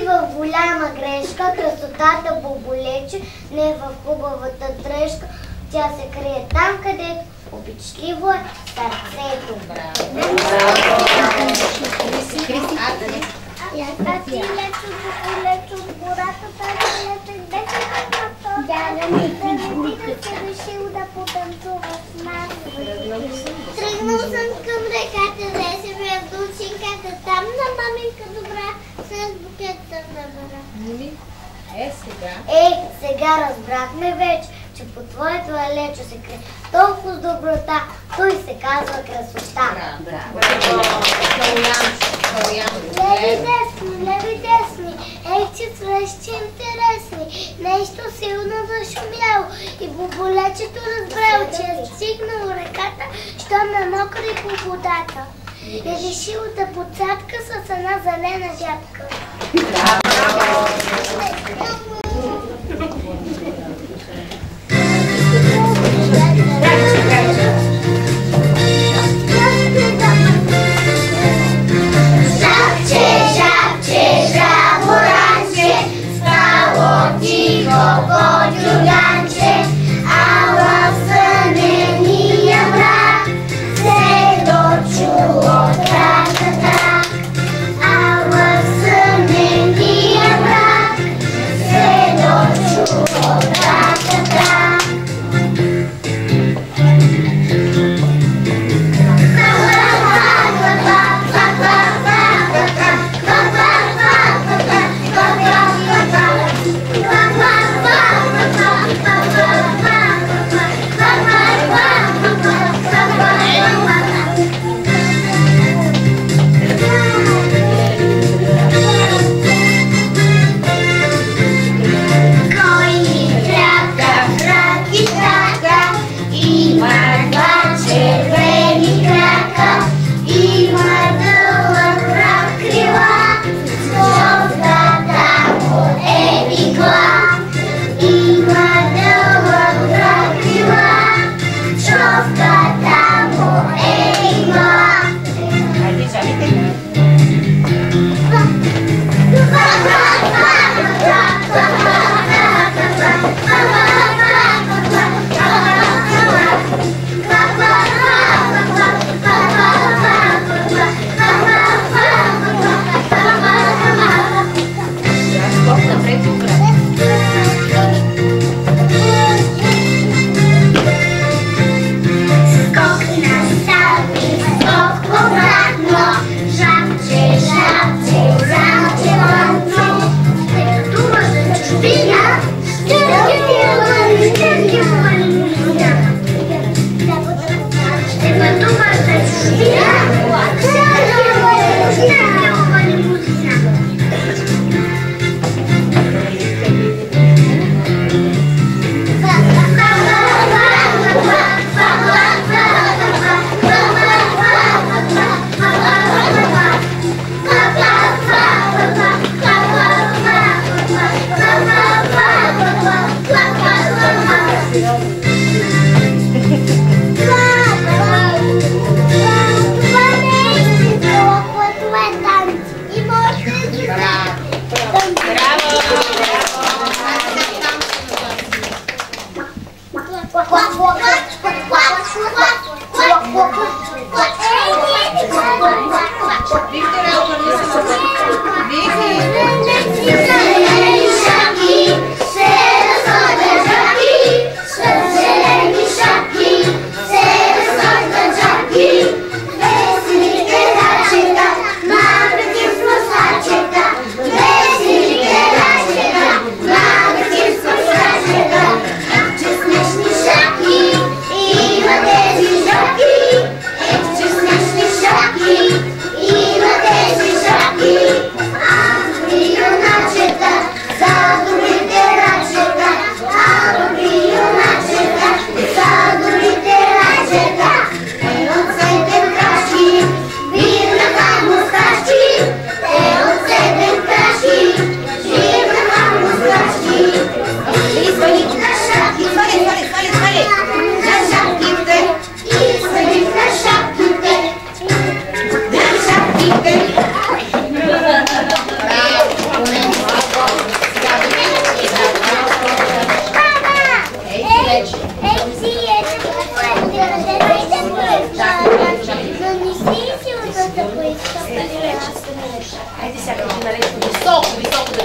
в голяма грешка, красотата боболече, не в хубавата дрежка. Тя се крие там, където обичливо е сърцето. Аз си лечо в гората, тази лето и беше на дядо ми да се решил да потанцува с нас. Тръгнал съм към реката, да се бе в дулчинката, там на маминка добра, с букет съм набара. Сега разбрахме вече, че по твоето лечо се крие толкова с доброта, той се казва красота. Леви десни, ей, че свещи интересни, нещо силно зашумяло и боболечето разбрало, че е стигнало реката, щом е мокри по водата. И решил да подцапка с една зелена жабка. Джуганче, ала сънения мрак се дочуло траката, ала сънения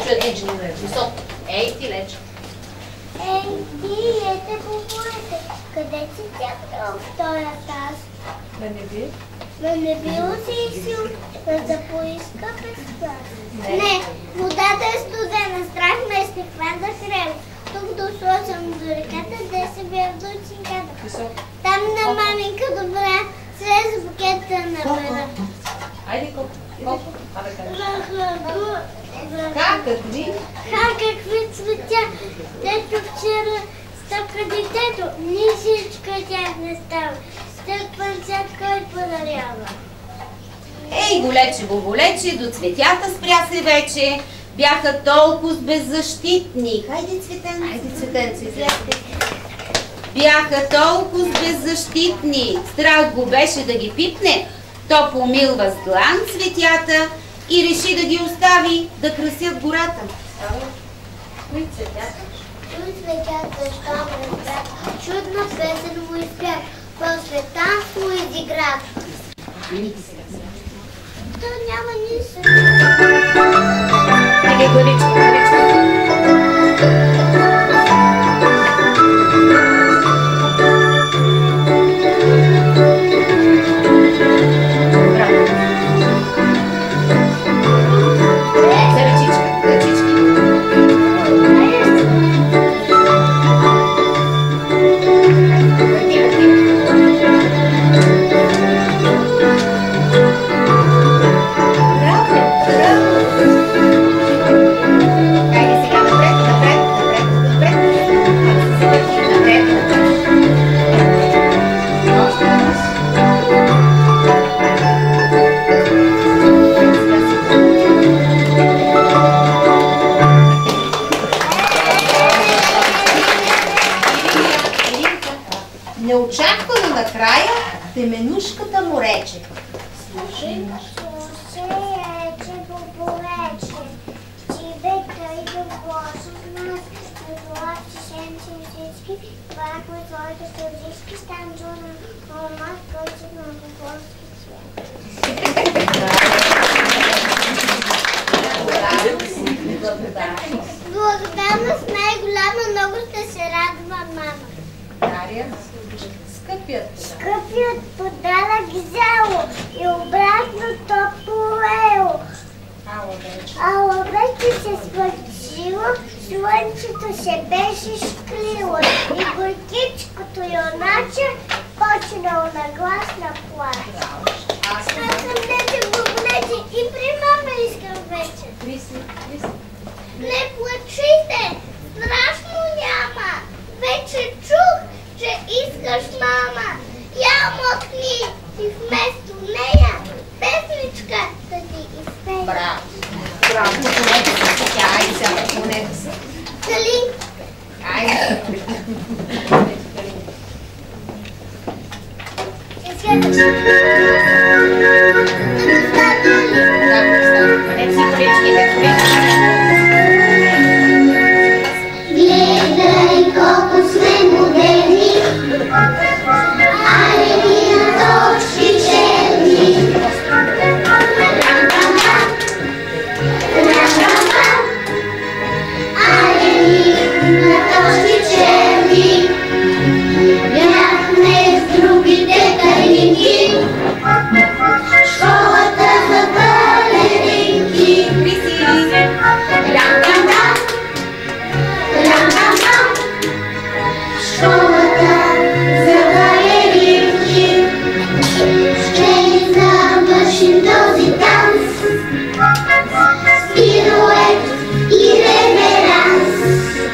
Чудички, високо. Ей ти, Лечо. Ей, диете бубулите. Къде си тя в този таз? Да не било си сил да поиска без това. Не, водата е студена, страх ме е Стефан да хрели. Тук дошла съм до реката, де се бях до чинката. Там на маминка добра, слез букета на бера. Айде, колко? Какви цветя, дето вчера стъпка детето, нисичка тях не става. Стъпвам всяка кой подарява. Ей, голече, боболече, до цветята спря се вече. Бяха толкова беззащитни. Хайде, Цветен. Айде, Цветенце, излезте. Бяха толкова беззащитни. Страх го беше да ги пипне. То помилва с длан цветята и реши да ги остави да красят гората. Кои цветята? Чуй цветята, щом разбрат, чудна песен му изпят, после танц му изиграт. То няма нищо. Или горичка, горичка. Неочаквано накрая Теменушката му рече. Слушай, ече, боболече, ти бе тъй добро с нас, това чешенци всички, бахме твоите сълзички, стан джуна, ома, който на боболски цвет. Благодарна с най-голяма, много ще се радва мама. Дария, скъпият. Скъпият подарък взело и обратно то полело. Ала вече се свършило, слънчето се беше шклило и горкичкото юначе почнало на гласна плач. Аз съм дете боболече и при мама искам вече. Не плачите, страшно няма. Вече чух, че искаш мама. Я мокни и вместо нея песничка да ти изпея. Браво! Браво! Понете се, тя и сега, понете се. Калин. Айде! Гледай колко сме модерни, алени на точки черни. Рам-рам-рам, рам-рам-рам, алени на точки черни. Бяхме с другите тайники, школата за балеринки. Рам-рам-рам, рам-рам-рам, школата за балеринки. Ще ни завършим този танц, пирует и реверанс.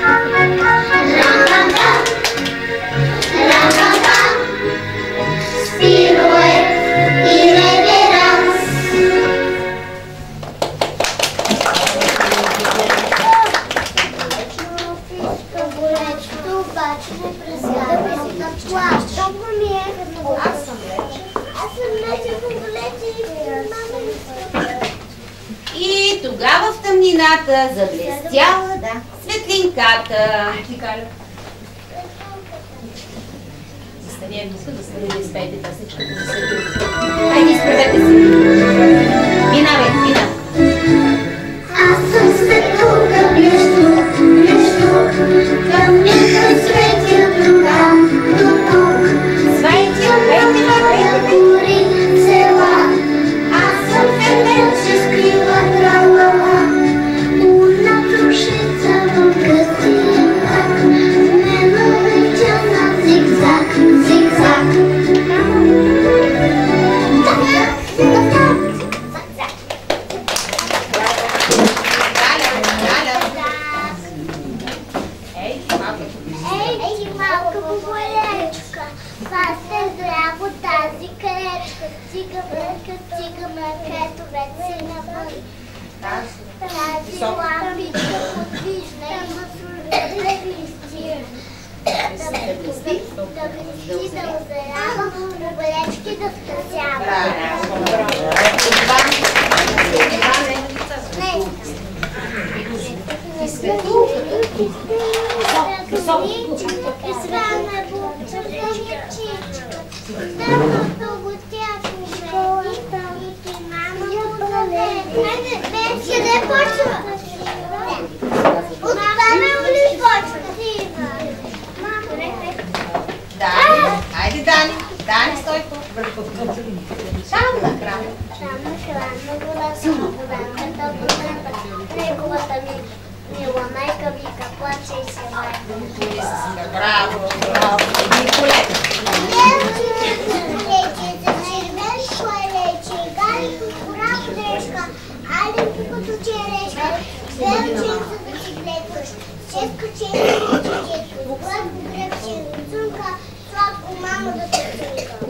Рам-рам-рам, рам-рам-рам, пирует и реверанс. Боболечето обаче не престава да плаче. Много ми е като Аз съм Лече. Аз съм Лече, боболече и мама ми се. И тогава в тъмнината заблестяла светлинката. Ти, Галя. Застани едното, да стане да изпеете песничката за светлинката. Айде, изправете се. Минавай, минавай. Аз съм светлинка. блести, да озарява, облечки да втърсява. Айде, Дани. Дани, Стойко. Там на края. Неговата мила майка вика, плаче и се майка. Браво, браво. Николета.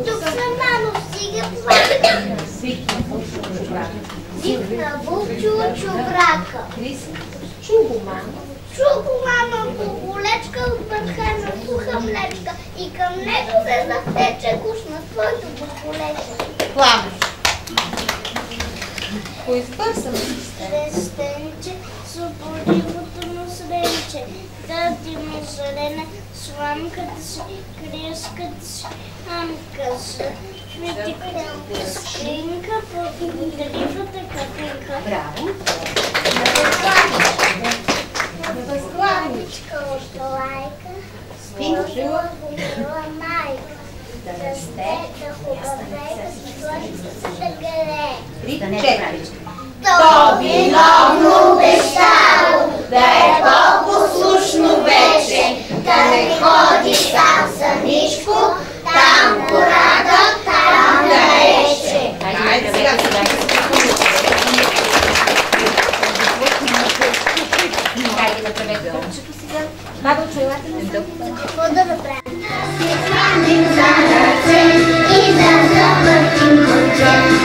Тук съм, мамо, стига плака. Викна Вълчо чубрака. Чубо, мамо. Чубо, мамо, боболечка от пърхана суха млечка и към него се затече кушна твоето боболече. Пламен. Поизбърсам. Рестенче, свободивото му сренче, дъди му зелене, сламката си, кришката си, амкаса, фитиката скринка, подливата катинка. Браво. Възглавничка от лайка, сложила гумила майка. Расте да хубавейка, слънцето да грее. То виновно обещало да е по-послушно вече, да не ходи сам самичко, там гората, там да рече. Хайде сега. Хайде направете дълчето сега. Бабо, чуелате ми дълго. Какво да направим? Се хванем за ръце и да завъртим конче.